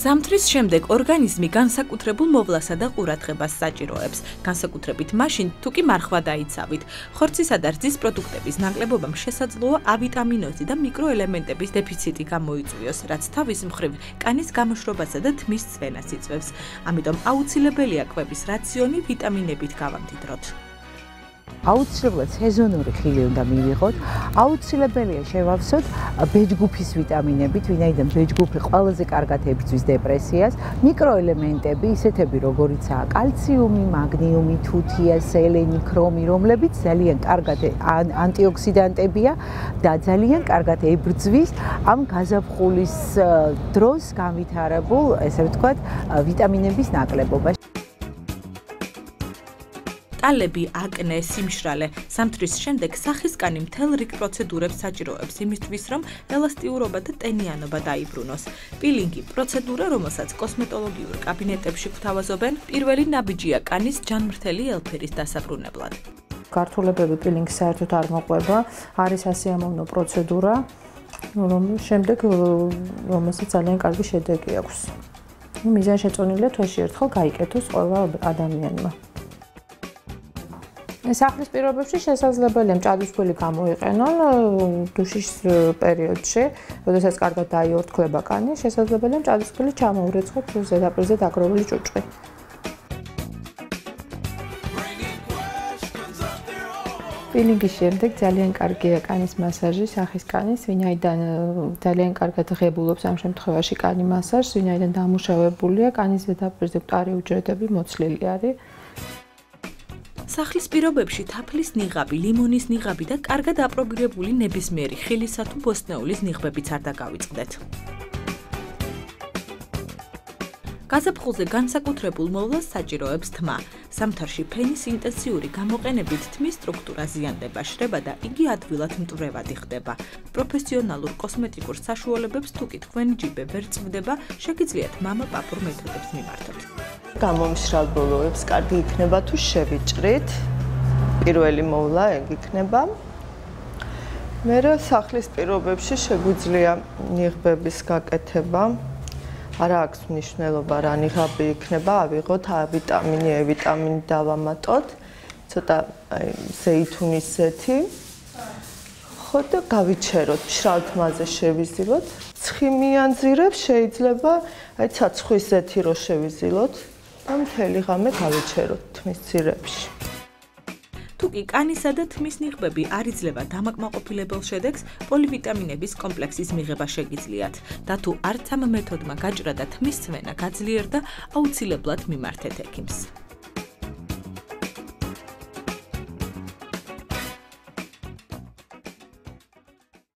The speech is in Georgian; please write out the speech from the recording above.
ზამთრის შემდეგ ორგანიზმი განსაკუთრებულ მოვლასა და ყურადღებას საჭიროებს, განსაკუთრებით მაშინ, თუ კი მარხვა დაიცავით. ხორცისა და რძის პროდუქტების ნაკლებობამ შესაძლოა ავიტამინოზი და მიკროელემენტების დეფიციტი გამოიწვიოს, რაც თავის მხრივ კანის გამოშრობასა და თმის წვენას იწვევს. ამიტომ აუცილებელია კვების რაციონი ვიტამინებით გავამდიდროთ. აუცილებლად სეზონური ხილი უნდა მივიღოთ, აუცილებელია შევავსოთ ბეჯგუფის ვიტამინებით, ვინაიდან ბეჯგუფი ყველაზე კარგად ებრძვის დეპრესიას, მიკროელემენტები, ისეთები როგორიცაა კალციუმი, მაგნიუმი, თუთია, სელენი, ქრომი, რომლებიც ძალიან კარგად ანტიოქსიდანტებია და ძალიან კარგად ებრძვის ამ გაზაფხულის დროს განვითარებულ, ესე ვთქვათ, ვიტამინების ნაკლებობას. ტალები, აკნე, სიმშრალე, ზამთრის შემდეგ სახის კანი მთელ რიგ პროცედურებს საჭიროებს იმისთვის, რომ ელასტიურობა და ტენიანობა დაიბრუნოს. პილინგი პროცედურა, რომელსაც კოსმეტოლოგიურ კაბინეტებში გვთავაზობენ, პირველი ნაბიჯია კანის ჯანმრთელი ელფერის დასაბრუნებლად. ქართველებები პილინგს საერთოდ არ მოყვება, არის ასიამოვნო პროცედურა, რომელსაც ძალიან კარგი შედეგი აქვს. მიზანშეწონილია თვეში ერთხელ გაიკეთოს ყველა ადამიანმა. სახლის პირობებში შესაძლებელია მჭადრისქვილი გამოიყენონ დუშის პერიოდში, როდესაც კარგად დაიორთქლება კანი, შესაძლებელია მჭადრისქვილი ჩამოურეცხოთ ზედაპირზე დაგროვილი ჭუჭყი. პილინგის შემდეგ ძალიან კარგია კანის მასაჟი, სახის კანის, ვინაიდან ძალიან კარგად ღებულობს ამ შემთხვევაში კანი მასაჟს, ვინაიდან დამუშავებულია კანის ზედაპირზე მკვდარი უჯრედები მოცლილი არის. სახლის პირობებში თაფლის ნიღაბი, ლიმონის ნიღაბი და კარგად აპრობირებული ნებისმიერი ხილისა თუ ბოსტნეულის ნიღბებიც არ დაგავიწყდეთ. გაზაფხულზე განსაკუთრებულ მოვლას საჭიროებს თმა. ზამთარში ფენის ინტენსიური გამოყენებით თმის სტრუქტურა ზიანდება, შრება და იგი ადვილად მტვრევადი ხდება. პროფესიონალურ კოსმეტიკურ საშუალებებს თუ კი თქვენი ჯიბე ვერ წვდება, შეგიძლიათ მამა-პაპურ მეთოდებს მიმართოთ. გამომშრალბოლოებს კარგი იქნება თუ შევიჭრით. პირველი მოვლა ეგ იქნება. მერე სახლის პირობებში შეგვიძლია ნიღბების გაკეთება. არა აქვს მნიშვნელობა რა ნიღაბი იქნება, ავიღოთ ვიტამინი, E ვიტამინი დავამატოთ. ცოტა ზეითუნის ზეთი. ხო და გავიჩეროთ, მშრალ თმაზე შევიზილოთ. ცხიმიან ძირებს შეიძლება ცაცხვის ზეთი რო შევიზილოთ. და მთელი ღამე გავიჩეროთ თმის ძირებში. თუ კი კანისა და თმის ნიღბები არ იძლევა დამაკმაყოფილებელ შედეგს, პოლივიტამინების კომპლექსის მიღება შეგიძლიათ. და თუ არც ამ მეთოდმა გაჭრა და თმის წვენა გაძლიერდა, აუცილებლად მიმართეთ ექიმს.